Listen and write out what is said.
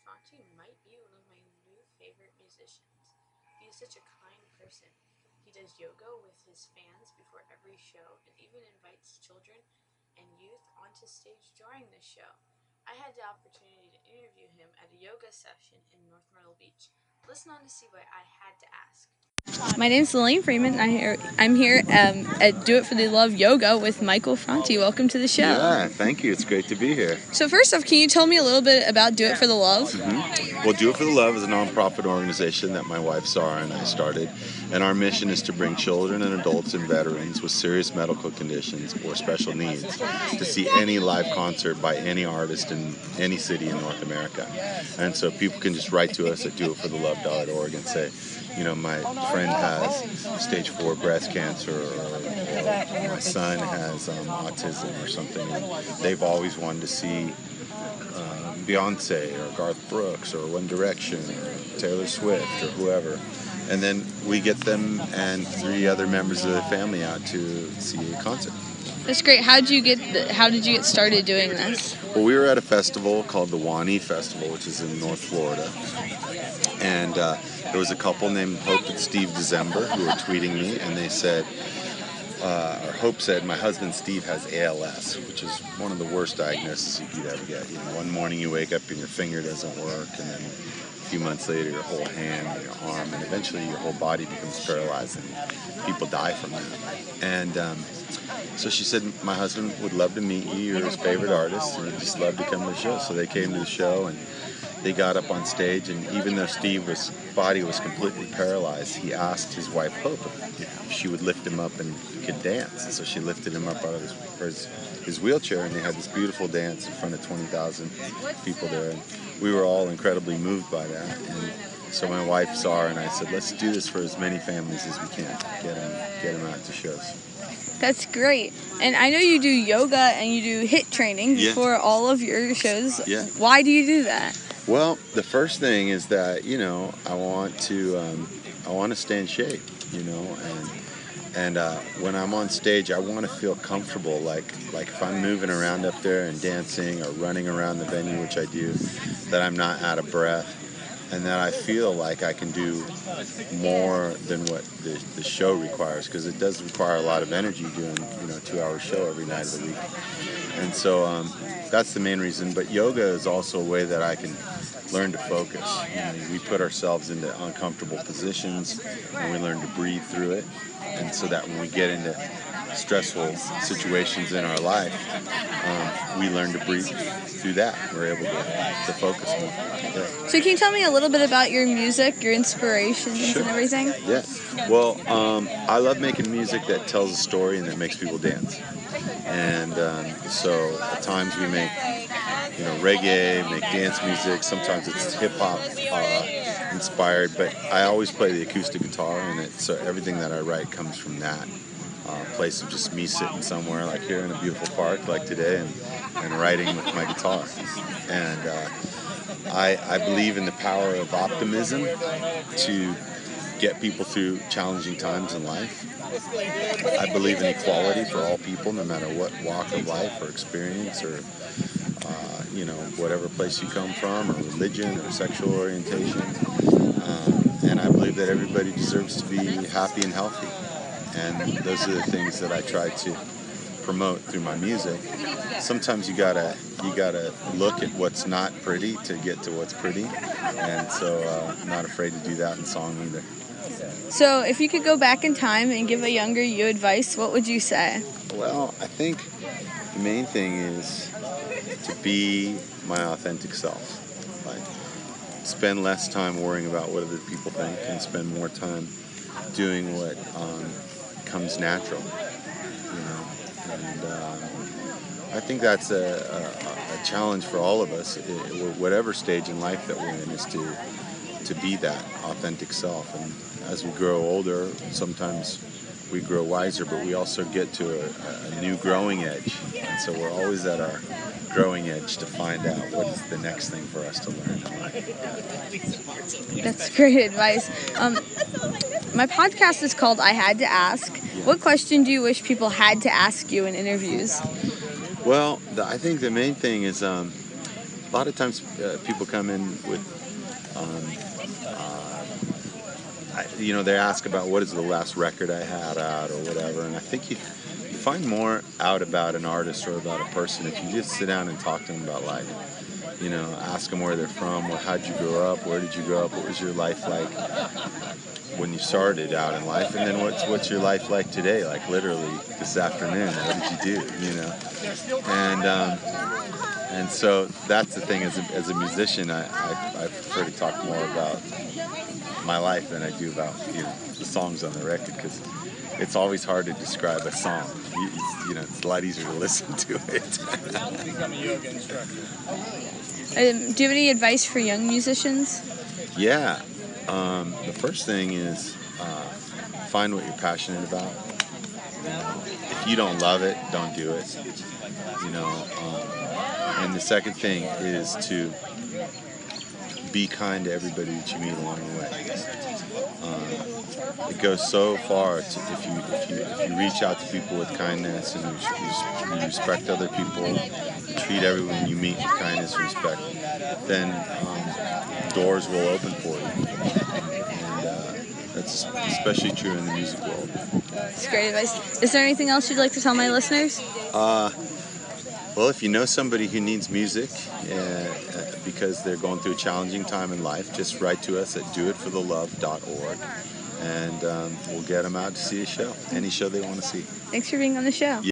Franti might be one of my new favorite musicians. He is such a kind person. He does yoga with his fans before every show and even invites children and youth onto stage during the show. I had the opportunity to interview him at a yoga session in North Myrtle Beach. Listen on to see why I had to ask. My name's Elaine Freeman. I'm here at Do It for the Love Yoga with Michael Franti. Welcome to the show. Yeah, thank you. It's great to be here. So first off, can you tell me a little bit about Do It for the Love? Well, Do It for the Love is a nonprofit organization that my wife Sarah and I started, and our mission is to bring children and adults and veterans with serious medical conditions or special needs to see any live concert by any artist in any city in North America. And so people can just write to us at doitforthelove.org and say, you know, my friend has stage 4 breast cancer, or my son has autism or something. And they've always wanted to see Beyonce or Garth Brooks or One Direction or Taylor Swift or whoever. And then we get them and 3 other members of the family out to see a concert. That's great. How did you get started doing this? Well, we were at a festival called the Wani Festival, which is in North Florida. And there was a couple named Hope and Steve December who were tweeting me, and they said, or Hope said, my husband Steve has ALS, which is one of the worst diagnoses you could ever get. You know, one morning you wake up and your finger doesn't work, and then a few months later your whole hand and your arm, and eventually your whole body becomes paralyzed, and people die from that. And so she said, my husband would love to meet you. You're his favorite artist, and he'd just love to come to the show. So they came to the show, and they got up on stage, and even though Steve's body was completely paralyzed, he asked his wife Hope if she would lift him up and he could dance. And so she lifted him up out of his wheelchair, and they had this beautiful dance in front of 20,000 people there. And we were all incredibly moved by that. And so my wife Sarah and I said, let's do this for as many families as we can. Get them out to shows. That's great. And I know you do yoga and you do HIIT training for all of your shows. Yeah. Why do you do that? Well, the first thing is that, you know, I want to stay in shape, you know, and when I'm on stage, I want to feel comfortable, like if I'm moving around up there and dancing or running around the venue, which I do, that I'm not out of breath, and that I feel like I can do more than what the show requires, because it does require a lot of energy doing, you know, a 2-hour show every night of the week. And so that's the main reason. But yoga is also a way that I can learn to focus. You know, we put ourselves into uncomfortable positions, and we learn to breathe through it. And so that when we get into stressful situations in our life, we learn to breathe through that. We're able to focus more. Yeah. So can you tell me a little bit about your music, your inspirations and everything? Yeah. Well, I love making music that tells a story and that makes people dance. And so at times we make, you know, reggae, make dance music. Sometimes it's hip hop inspired, but I always play the acoustic guitar, and so everything that I write comes from that place of just me sitting somewhere, like here in a beautiful park, like today, and writing with my guitar. And I believe in the power of optimism to get people through challenging times in life. I believe in equality for all people, no matter what walk of life or experience or you know, whatever place you come from, or religion or sexual orientation. And I believe that everybody deserves to be happy and healthy. And those are the things that I try to promote through my music. Sometimes you gotta look at what's not pretty to get to what's pretty, and so I'm not afraid to do that in song either. So if you could go back in time and give a younger you advice, what would you say? Well, I think the main thing is to be my authentic self. Like, spend less time worrying about what other people think and spend more time doing what comes natural, you know. And I think that's a challenge for all of us, whatever stage in life that we're in, is to be that authentic self. And as we grow older, sometimes we grow wiser, but we also get to a new growing edge. And so we're always at our growing edge to find out what is the next thing for us to learn in life. That's great advice. My podcast is called I Had to Ask. What question do you wish people had to ask you in interviews? Well, I think the main thing is a lot of times people come in with, they ask about what is the last record I had out or whatever, and I think you find more out about an artist or about a person if you just sit down and talk to them about life. Ask them where they're from, how'd you grow up, where did you grow up, what was your life like when you started out in life, and then what's your life like today, like literally this afternoon, what did you do, and so that's the thing, as a musician, I prefer to talk more about my life than I do about the songs on the record, because it's always hard to describe a song. It's a lot easier to listen to it. Become a yoga instructor. Do you have any advice for young musicians? Yeah. The first thing is find what you're passionate about. If you don't love it, don't do it. And the second thing is to be kind to everybody that you meet along the way. It goes so far if you reach out to people with kindness and you respect other people, you treat everyone you meet with kindness and respect, then doors will open for you. And that's especially true in the music world. That's great advice. Is there anything else you'd like to tell my listeners? Well, if you know somebody who needs music because they're going through a challenging time in life, just write to us at doitforthelove.org, and we'll get them out to see a show, any show they want to see. Thanks for being on the show.